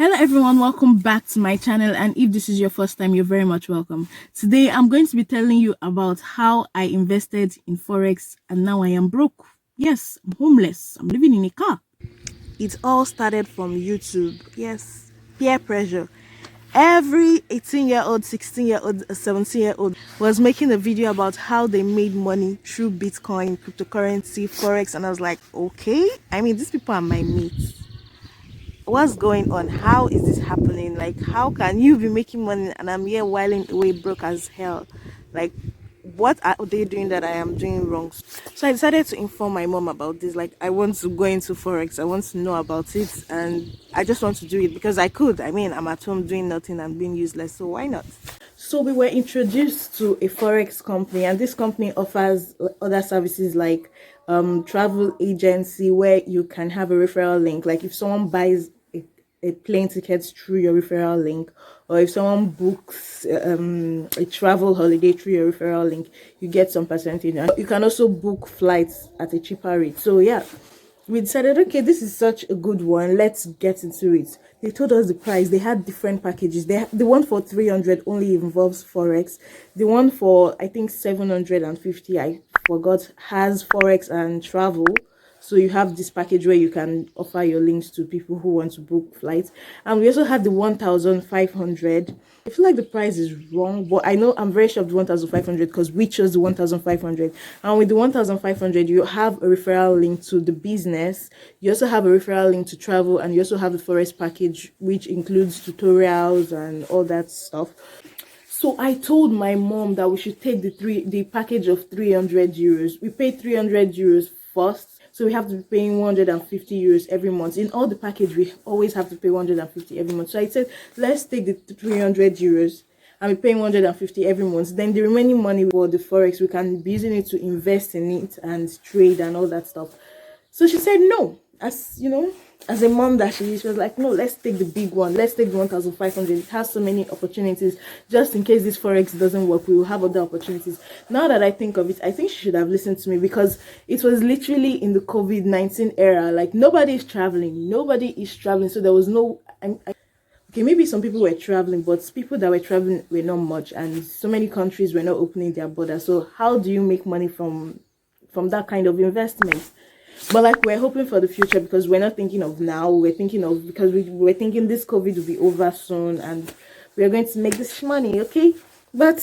Hello everyone, welcome back to my channel, and if this is your first time, you're very much welcome. Today I'm going to be telling you about how I invested in Forex and now I am broke. Yes, I'm homeless. I'm living in a car. It all started from YouTube. Yes, peer pressure. Every 18-year-old, 16-year-old, 17-year-old was making a video about how they made money through Bitcoin, cryptocurrency, Forex, and I was like, okay, these people are my mates. What's going on? How is this happening? Like, how can you be making money and I'm here whiling away broke as hell? Like, what are they doing that I am doing wrong? So I decided to inform my mom about this. Like, I want to go into Forex, I want to know about it, and I just want to do it because I could. I'm at home doing nothing and being useless, so why not? So we were introduced to a Forex company, and this company offers other services like travel agency, where you can have a referral link. Like, if someone buys a plane ticket through your referral link, or if someone books a travel holiday through your referral link, you get some percentage. And you can also book flights at a cheaper rate. So yeah, we decided, okay, this is such a good one, let's get into it. They told us the price. They had different packages. The one for 300 only involves Forex. The one for, I think, 750, I forgot, has Forex and travel. So you have this package where you can offer your links to people who want to book flights. And we also had the 1,500. I feel like the price is wrong, but I know I'm very sure of the 1,500 because we chose the 1,500. And with the 1,500, you have a referral link to the business. You also have a referral link to travel, and you also have the Forex package, which includes tutorials and all that stuff. So I told my mom that we should take the package of 300 euros. We paid 300 euros first. So we have to be paying 150 euros every month. In all the package, we always have to pay 150 every month. So I said, let's take the 300 euros and we're paying 150 every month. Then the remaining money for the Forex, we can be using it to invest in it and trade and all that stuff. So she said no. As you know, as a mom that she is, she was like, no, let's take the big one. Let's take the 1,500. It has so many opportunities. Just in case this Forex doesn't work, we will have other opportunities. Now that I think of it, I think she should have listened to me, because it was literally in the COVID-19 era. Like, nobody is traveling. Nobody is traveling. So there was no... okay, maybe some people were traveling, but people that were traveling were not much. And so many countries were not opening their borders. So how do you make money from that kind of investment? But like, we're hoping for the future, because we're not thinking of now. We're thinking of, because we're thinking this COVID will be over soon and we're going to make this money, okay? But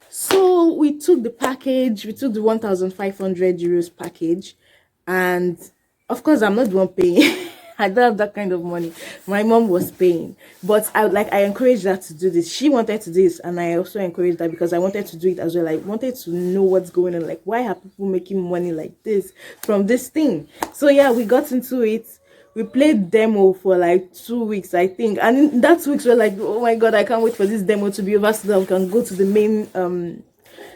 so we took the package. We took the 1,500 euros package, and of course I'm not the one paying. I don't have that kind of money. My mom was paying, but I encouraged her to do this. She wanted to do this, and I also encouraged her because I wanted to do it as well. I wanted to know what's going on. Like, why are people making money like this from this thing? So yeah, we got into it. We played demo for like 2 weeks, I think, and in that 2 weeks we're like, oh my god, I can't wait for this demo to be over so that we can go to the main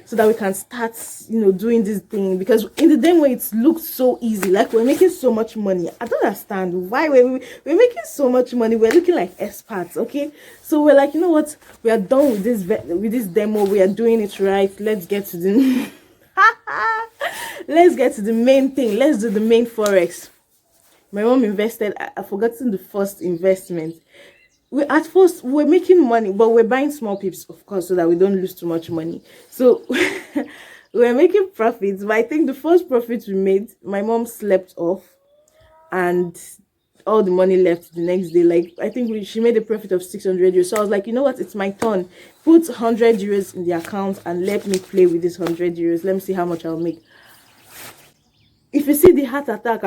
so that we can start, doing this thing. Because in the demo it looked so easy, like we're making so much money. I don't understand why we're making so much money. We're looking like experts, okay? So we're like, you know what, we are done with this demo. We are doing it right. Let's get to the let's get to the main thing. Let's do the main Forex. My mom invested. I've forgotten the first investment. At first we're making money, but we're buying small pips, of course, so that we don't lose too much money. So we're making profits. But I think the first profit we made, my mom slept off, and all the money left the next day. Like, I think she made a profit of 600 euros. So I was like, you know what, it's my turn. Put 100 euros in the account and let me play with this 100 euros. Let me see how much I'll make. If you see the heart attack,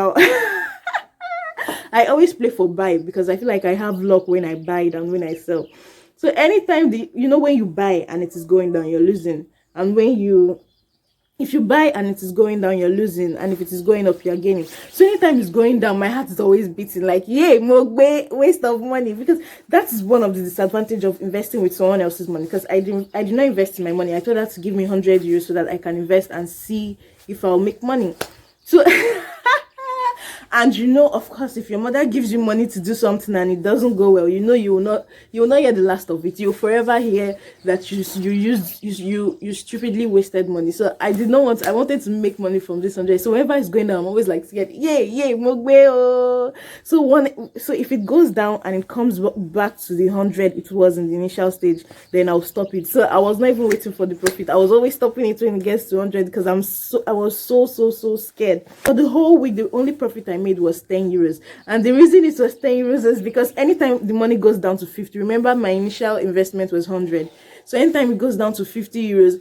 I always play for buy, because I feel like I have luck when I buy than when I sell. So anytime when you buy and it is going down, you're losing. And if you buy and it is going down, you're losing. And if it is going up, you're gaining. So anytime it's going down, my heart is always beating like, yay, more waste of money. Because that is one of the disadvantages of investing with someone else's money. Because I did not invest in my money. I told her to give me 100 euros so that I can invest and see if I'll make money. So And of course, if your mother gives you money to do something and it doesn't go well, you will not hear the last of it. You'll forever hear that you stupidly wasted money. So I wanted to make money from this 100. So whenever it's going down, I'm always like scared. Yay, mogbe oh. So if it goes down and it comes back to the 100 it was in the initial stage, then I'll stop it. So I was not even waiting for the profit. I was always stopping it when it gets to 100 because I was so scared. For the whole week, the only profit I made was 10 euros. And the reason it was 10 euros is because anytime the money goes down to 50, remember my initial investment was 100. So anytime it goes down to 50 euros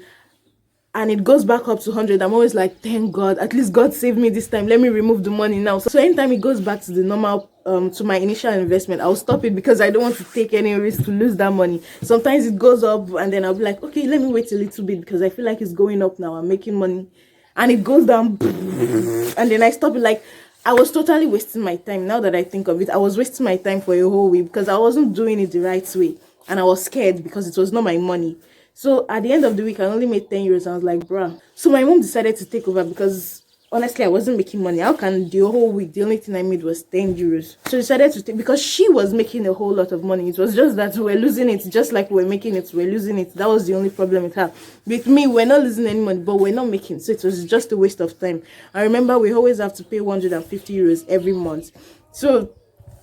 and it goes back up to 100, I'm always like, thank God, at least God saved me this time. Let me remove the money now. So anytime it goes back to the normal, to my initial investment, I'll stop it because I don't want to take any risk to lose that money. Sometimes it goes up and then I'll be like, okay, let me wait a little bit because I feel like it's going up now. I'm making money. And it goes down and then I stop it. Like, I was totally wasting my time. Now that I think of it, I was wasting my time for a whole week because I wasn't doing it the right way. And I was scared because it was not my money. So at the end of the week, I only made 10 euros. I was like, bruh. So my mom decided to take over because honestly, I wasn't making money. How can the whole week, the only thing I made was 10 euros. So I decided to take, because she was making a whole lot of money. It was just that we were losing it, just like we were making it, we were losing it. That was the only problem with her. With me, we're not losing any money, but we're not making. So it was just a waste of time. I remember we always have to pay 150 euros every month. So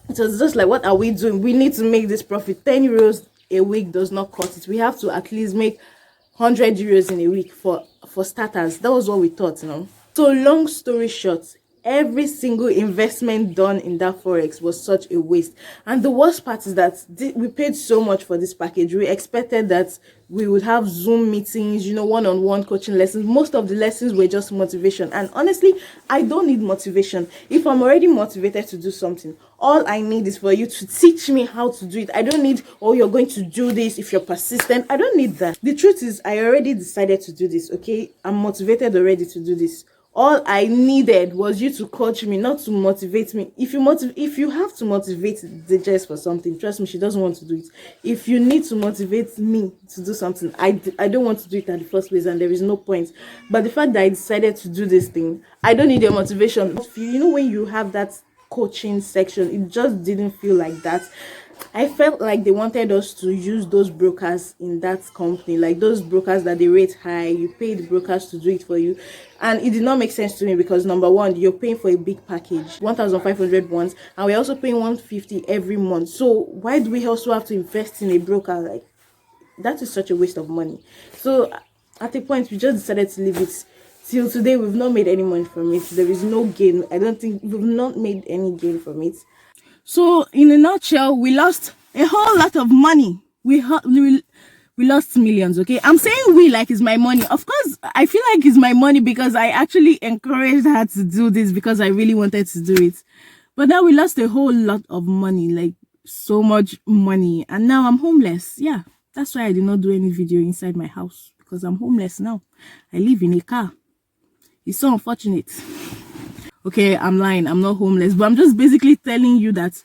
it was just like, what are we doing? We need to make this profit. 10 euros a week does not cut it. We have to at least make 100 euros in a week for starters. That was what we thought, So long story short, every single investment done in that Forex was such a waste. And the worst part is that we paid so much for this package. We expected that we would have Zoom meetings, one-on-one coaching lessons. Most of the lessons were just motivation. And honestly, I don't need motivation. If I'm already motivated to do something, all I need is for you to teach me how to do it. I don't need, oh, you're going to do this if you're persistent. I don't need that. The truth is, I already decided to do this, okay? I'm motivated already to do this. All I needed was you to coach me, not to motivate me. If you have to motivate the Jess for something, trust me, she doesn't want to do it. If you need to motivate me to do something, I don't want to do it at the first place, and there is no point. But the fact that I decided to do this thing, I don't need your motivation. When you have that coaching section, it just didn't feel like that. I felt like they wanted us to use those brokers in that company, like those brokers that they rate high. You pay the brokers to do it for you, and it did not make sense to me because number one, you're paying for a big package, 1,500 once, and we're also paying 150 every month. So why do we also have to invest in a broker? Like, that is such a waste of money. So at a point, we just decided to leave it. Till today, we've not made any money from it. There is no gain. I don't think we've not made any gain from it. So in a nutshell, we lost a whole lot of money. We lost millions, okay? I'm saying we like it's my money. Of course, I feel like it's my money because I actually encouraged her to do this because I really wanted to do it. But now we lost a whole lot of money, like so much money. And now I'm homeless. Yeah, that's why I did not do any video inside my house because I'm homeless now. I live in a car. It's so unfortunate. Okay, I'm lying. I'm not homeless, but I'm just basically telling you that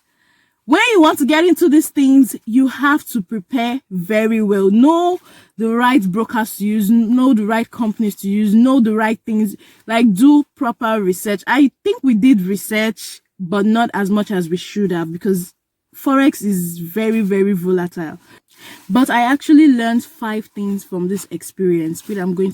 when you want to get into these things, you have to prepare very well. Know the right brokers to use, know the right companies to use, know the right things, like do proper research. I think we did research, but not as much as we should have because Forex is very, very volatile. But I actually learned 5 things from this experience, which I'm going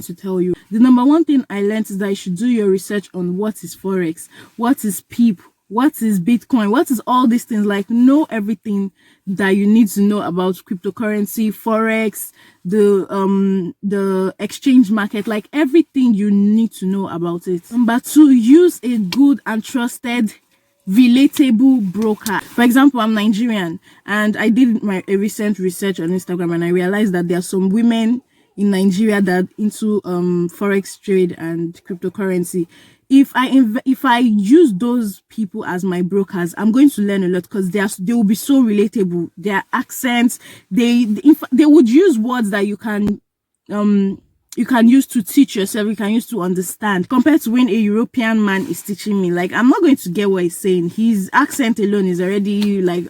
to tell you. The number one thing I learned is that you should do your research on what is Forex, what is PEEP, what is Bitcoin, what is all these things. Like, know everything that you need to know about cryptocurrency, Forex, the exchange market, like everything you need to know about it. Number 2, use a good and trusted relatable broker. For example, I'm Nigerian and I did a recent research on Instagram and I realized that there are some women in Nigeria that into Forex trade and cryptocurrency. If I use those people as my brokers, I'm going to learn a lot because they will be so relatable. Their accents, they would use words that you can use to teach yourself, you can use to understand, compared to when a European man is teaching me. Like, I'm not going to get what he's saying. His accent alone is already like,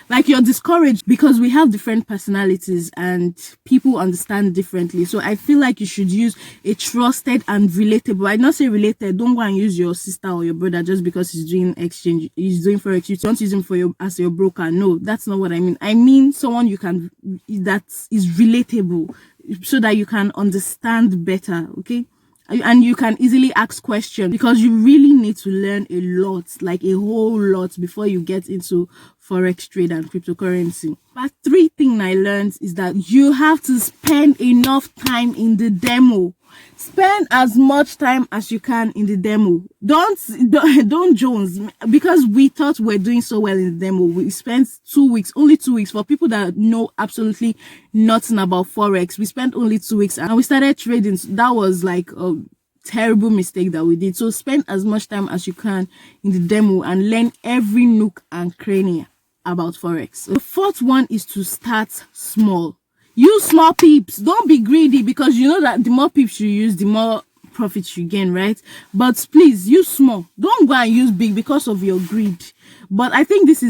like you're discouraged because we have different personalities and people understand differently. So I feel like you should use a trusted and relatable. I not say related. Don't go and use your sister or your brother just because he's doing exchange. He's doing forex. You don't use him for your as your broker. No, that's not what I mean. I mean someone you can that is relatable, so that you can understand better. Okay. And you can easily ask questions, because you really need to learn a lot, like a whole lot, before you get into forex trade and cryptocurrency. But 3 things I learned is that you have to spend enough time in the demo. Spend as much time as you can in the demo. Don't Jones, because we thought we're doing so well in the demo. We spent 2 weeks, only 2 weeks. For people that know absolutely nothing about forex, we spent only 2 weeks and we started trading. So that was like a terrible mistake that we did. So spend as much time as you can in the demo and learn every nook and cranny about forex. The 4th one is to start small. Use small pips. Don't be greedy, because you know that the more pips you use, the more profits you gain, right? But please use small. Don't go and use big because of your greed. But I think this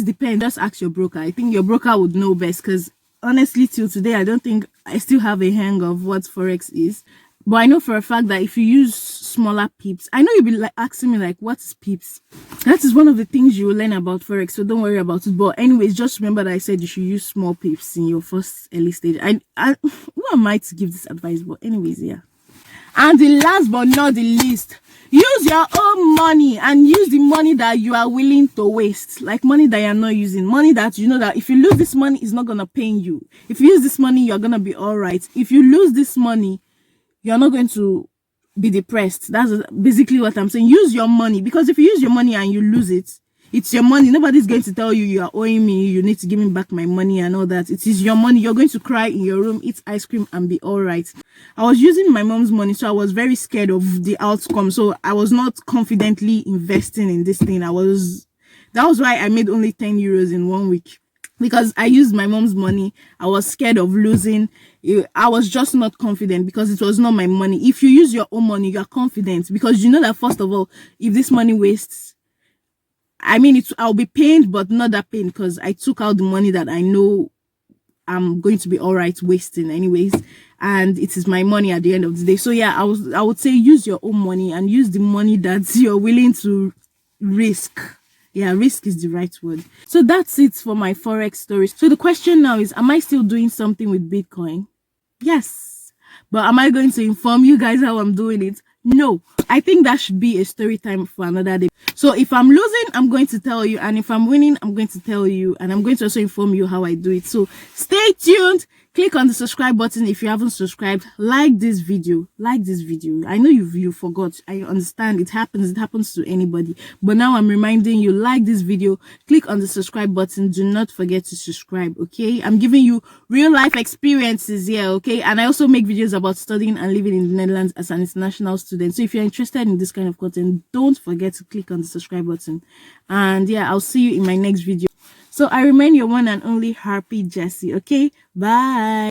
depends. Just ask your broker. I think your broker would know best, because honestly, till today, I don't think I still have a hang of what forex is. But I know for a fact that if you use smaller pips, I know you'll be like asking me like, what is pips? That is one of the things you will learn about forex, so don't worry about it. But anyways, just remember that I said you should use small pips in your first early stage. Who am I to give this advice? But anyways, yeah. And the last but not the least, use your own money, and use the money that you are willing to waste, like money that you're not using, money that you know that if you lose this money, it's not gonna pain you. If you use this money, you're gonna be all right. If you lose this money, you're not going to be depressed. That's basically what I'm saying. Use your money, because if you use your money and you lose it, it's your money. Nobody's going to tell you you are owing me, you need to give me back my money and all that. It is your money. You're going to cry in your room, eat ice cream and be all right. I was using my mom's money, so I was very scared of the outcome. So I was not confidently investing in this thing. That was why I made only 10 euros in 1 week, because I used my mom's money. I was scared of losing. I was just not confident because it was not my money. If you use your own money, you are confident, because you know that first of all, if this money wastes, I mean, I'll be pained, but not that pain, because I took out the money that I know I'm going to be all right wasting anyways, and it is my money at the end of the day. So yeah, I would say use your own money, and use the money that you're willing to risk. Yeah, risk is the right word. So that's it for my forex stories. So the question now is, am I still doing something with Bitcoin? Yes. But am I going to inform you guys how I'm doing it? No. I think that should be a story time for another day. So if I'm losing, I'm going to tell you, and if I'm winning, I'm going to tell you, and I'm going to also inform you how I do it. So stay tuned. Click on the subscribe button if you haven't subscribed. Like this video. I know you forgot. I understand. It happens to anybody. But now I'm reminding you, like this video. Click on the subscribe button. Do not forget to subscribe, okay? I'm giving you real life experiences here, okay? And I also make videos about studying and living in the Netherlands as an international student. So if you're interested in this kind of content, don't forget to click on the subscribe button. And yeah, I'll see you in my next video. So I remain your one and only Harpy Jessie, okay? Bye.